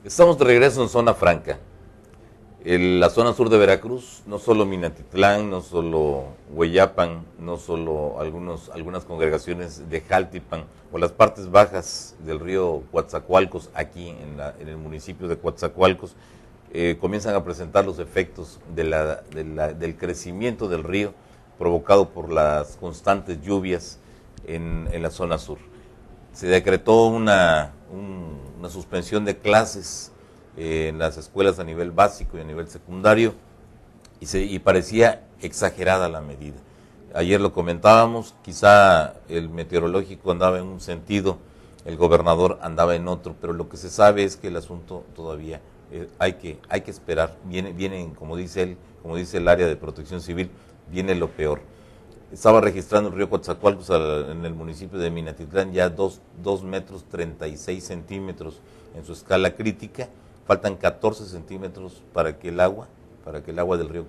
Estamos de regreso en Zona Franca. La zona sur de Veracruz, no solo Minatitlán, no solo Hueyapan, no solo algunas congregaciones de Jaltipan o las partes bajas del río Coatzacoalcos, aquí en el municipio de Coatzacoalcos, comienzan a presentar los efectos del crecimiento del río provocado por las constantes lluvias en la zona sur. Se decretó una suspensión de clases en las escuelas a nivel básico y a nivel secundario y parecía exagerada la medida. Ayer lo comentábamos, quizá el meteorológico andaba en un sentido, el gobernador andaba en otro, pero lo que se sabe es que el asunto todavía hay que esperar. Viene, como dice él, como dice el área de protección civil, viene lo peor. Estaba registrando el río Coatzacoalcos en el municipio de Minatitlán ya 2 metros 36 centímetros en su escala crítica. Faltan 14 centímetros para que el agua del río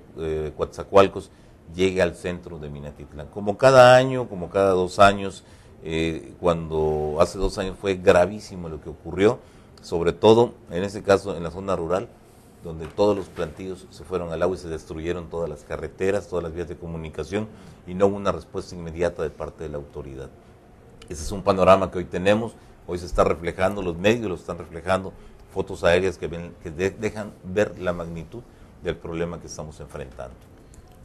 Coatzacoalcos llegue al centro de Minatitlán. Como cada año, como cada 2 años, cuando hace 2 años fue gravísimo lo que ocurrió, sobre todo en este caso en la zona rural, donde todos los plantíos se fueron al agua y se destruyeron todas las carreteras, todas las vías de comunicación, y no hubo una respuesta inmediata de parte de la autoridad. Ese es un panorama que hoy tenemos, hoy se está reflejando, los medios lo están reflejando, fotos aéreas que dejan ver la magnitud del problema que estamos enfrentando.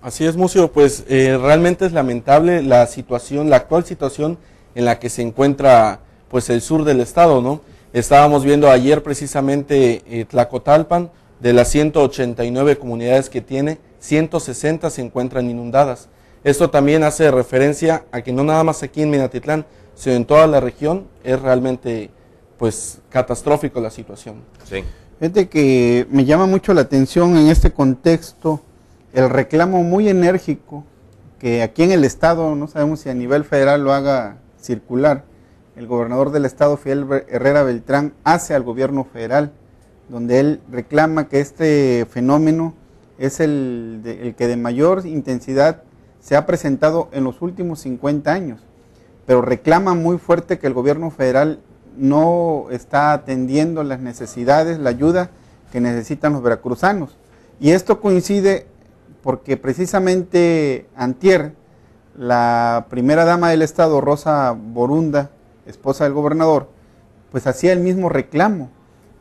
Así es, Mucio, pues realmente es lamentable la situación, la actual situación en la que se encuentra pues el sur del estado, ¿no? Estábamos viendo ayer precisamente Tlacotalpan, de las 189 comunidades que tiene, 160 se encuentran inundadas. Esto también hace referencia a que no nada más aquí en Minatitlán, sino en toda la región es realmente pues catastrófico la situación. Sí. Fíjate que me llama mucho la atención en este contexto el reclamo muy enérgico que aquí en el estado, no sabemos si a nivel federal lo haga circular, el gobernador del estado, Fidel Herrera Beltrán, hace al gobierno federal, donde él reclama que este fenómeno es el que de mayor intensidad se ha presentado en los últimos 50 años, pero reclama muy fuerte que el gobierno federal no está atendiendo las necesidades, la ayuda que necesitan los veracruzanos. Y esto coincide porque precisamente antier, la primera dama del estado, Rosa Borunda, esposa del gobernador, pues hacía el mismo reclamo.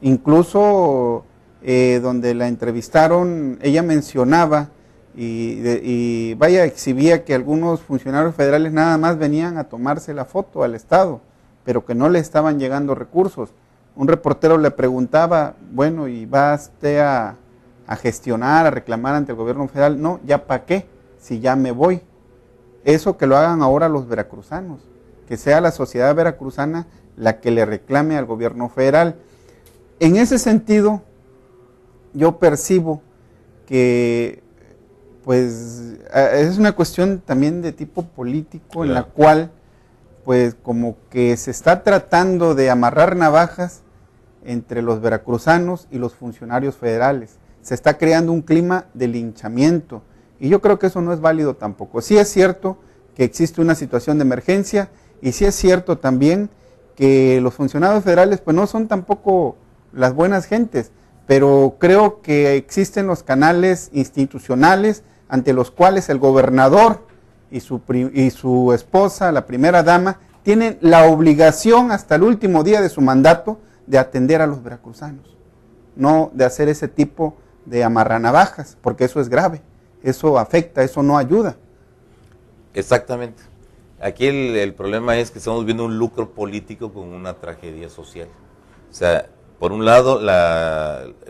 Incluso donde la entrevistaron, ella mencionaba y exhibía que algunos funcionarios federales nada más venían a tomarse la foto al estado, pero que no le estaban llegando recursos. Un reportero le preguntaba, bueno, ¿y va usted a gestionar, a reclamar ante el gobierno federal? No, ¿ya para qué? Si ya me voy. Eso que lo hagan ahora los veracruzanos, que sea la sociedad veracruzana la que le reclame al gobierno federal. En ese sentido, yo percibo que pues es una cuestión también de tipo político, en la cual pues como que se está tratando de amarrar navajas entre los veracruzanos y los funcionarios federales. Se está creando un clima de linchamiento y yo creo que eso no es válido tampoco. Sí es cierto que existe una situación de emergencia y sí es cierto también que los funcionarios federales pues no son tampoco las buenas gentes, pero creo que existen los canales institucionales ante los cuales el gobernador y su esposa, la primera dama, tienen la obligación hasta el último día de su mandato de atender a los veracruzanos, no de hacer ese tipo de amarranavajas, porque eso es grave, eso afecta, eso no ayuda. Exactamente. Aquí el problema es que estamos viendo un lucro político con una tragedia social. O sea, por un lado,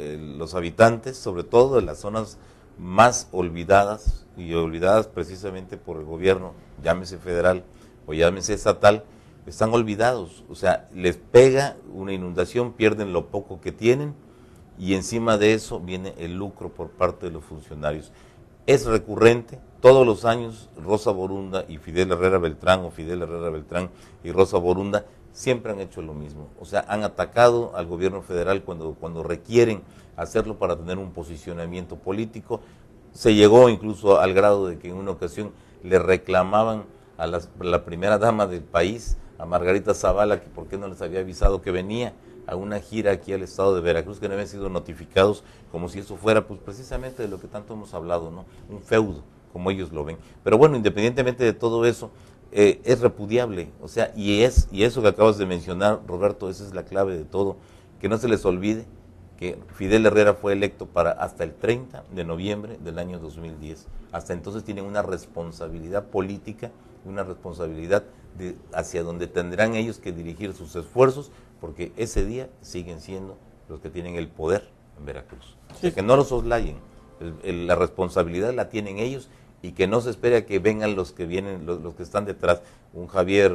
los habitantes, sobre todo de las zonas más olvidadas, y olvidadas precisamente por el gobierno, llámese federal o llámese estatal, están olvidados. O sea, les pega una inundación, pierden lo poco que tienen, y encima de eso viene el lucro por parte de los funcionarios. Es recurrente, todos los años Rosa Borunda y Fidel Herrera Beltrán, o Fidel Herrera Beltrán y Rosa Borunda, siempre han hecho lo mismo. O sea, han atacado al gobierno federal cuando requieren hacerlo para tener un posicionamiento político. Se llegó incluso al grado de que en una ocasión le reclamaban a la primera dama del país, a Margarita Zavala, que por qué no les había avisado que venía a una gira aquí al estado de Veracruz, que no habían sido notificados, como si eso fuera pues precisamente de lo que tanto hemos hablado, ¿no? Un feudo, como ellos lo ven. Pero bueno, independientemente de todo eso, es repudiable, o sea, y eso que acabas de mencionar, Roberto, esa es la clave de todo, que no se les olvide que Fidel Herrera fue electo para hasta el 30 de noviembre del año 2010. Hasta entonces tienen una responsabilidad política, una responsabilidad hacia donde tendrán ellos que dirigir sus esfuerzos, porque ese día siguen siendo los que tienen el poder en Veracruz. O sea, que no los soslayen, la responsabilidad la tienen ellos, y que no se espere a que vengan los que vienen, los que están detrás, un Javier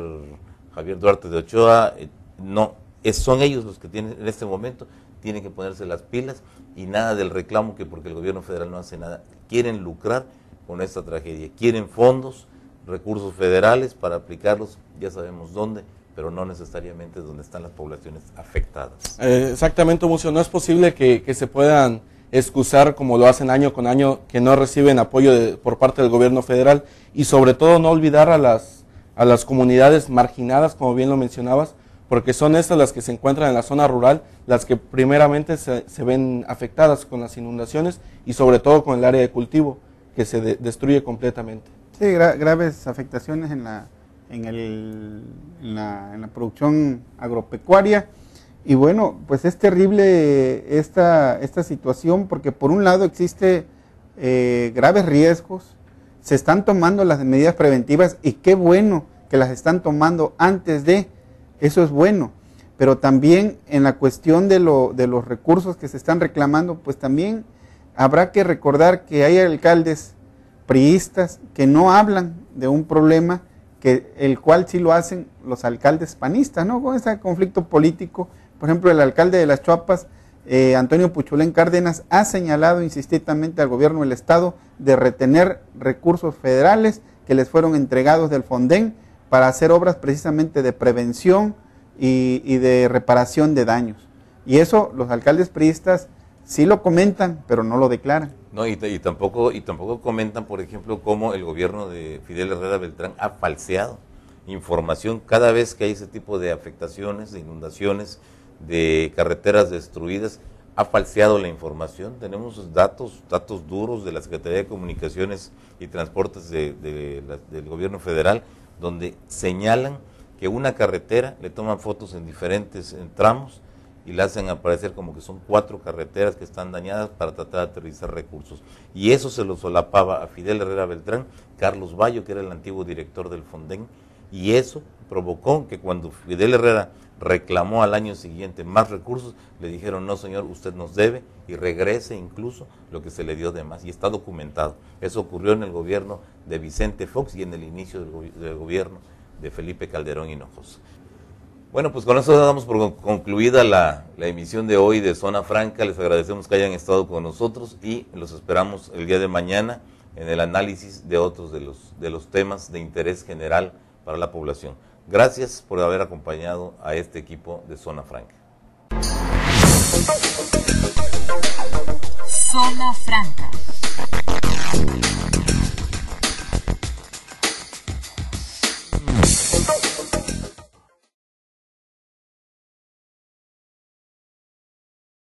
Duarte de Ochoa, no, son ellos los que tienen en este momento, tienen que ponerse las pilas, y nada del reclamo que porque el gobierno federal no hace nada. Quieren lucrar con esta tragedia, quieren fondos, recursos federales para aplicarlos, ya sabemos dónde, pero no necesariamente donde están las poblaciones afectadas. Exactamente, Mucio, no es posible que se puedan excusar, como lo hacen año con año, que no reciben apoyo por parte del gobierno federal, y sobre todo no olvidar a las comunidades marginadas, como bien lo mencionabas, porque son estas las que se encuentran en la zona rural, las que primeramente se ven afectadas con las inundaciones, y sobre todo con el área de cultivo, que se destruye completamente. Sí, graves afectaciones en la producción agropecuaria. Y bueno, pues es terrible esta situación, porque por un lado existe graves riesgos, se están tomando las medidas preventivas, y qué bueno que las están tomando antes de, eso es bueno, pero también en la cuestión de los recursos que se están reclamando, pues también habrá que recordar que hay alcaldes priistas que no hablan de un problema el cual sí lo hacen los alcaldes panistas, ¿no? Con este conflicto político. Por ejemplo, el alcalde de Las Chuapas, Antonio Puchulén Cárdenas, ha señalado insistidamente al gobierno del estado de retener recursos federales que les fueron entregados del Fonden para hacer obras precisamente de prevención y de reparación de daños. Y eso los alcaldes priistas sí lo comentan, pero no lo declaran. No, y tampoco comentan, por ejemplo, cómo el gobierno de Fidel Herrera Beltrán ha falseado información cada vez que hay ese tipo de afectaciones, de inundaciones, de carreteras destruidas, ha falseado la información. Tenemos datos duros de la Secretaría de Comunicaciones y Transportes del gobierno federal, donde señalan que una carretera, le toman fotos en diferentes tramos y la hacen aparecer como que son 4 carreteras que están dañadas para tratar de aterrizar recursos. Y eso se lo solapaba a Fidel Herrera Beltrán, Carlos Bayo, que era el antiguo director del Fonden, y eso provocó que cuando Fidel Herrera reclamó al año siguiente más recursos, le dijeron, no señor, usted nos debe, y regrese incluso lo que se le dio de más, y está documentado. Eso ocurrió en el gobierno de Vicente Fox y en el inicio del gobierno de Felipe Calderón Hinojosa. Bueno, pues con eso damos por concluida la emisión de hoy de Zona Franca. Les agradecemos que hayan estado con nosotros y los esperamos el día de mañana en el análisis de otros de los temas de interés general para la población. Gracias por haber acompañado a este equipo de Zona Franca. Zona Franca.